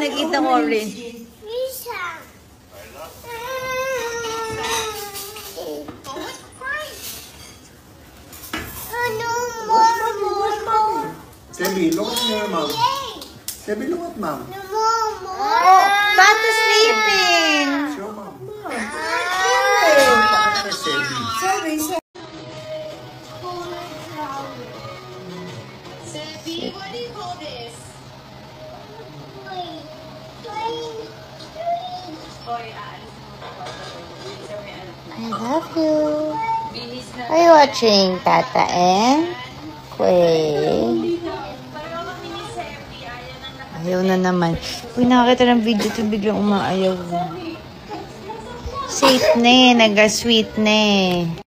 nag-eat ng orange. Sebi, look at your mom. Sebi, look at mom. Pato sleeping. Show mom. Sebi, what do you call this? I love you. Are you watching Tata and Quay? Ayaw na naman. Uy, nakakita ng video ito, biglang umaayaw. Safe na eh, nag-sweet na eh.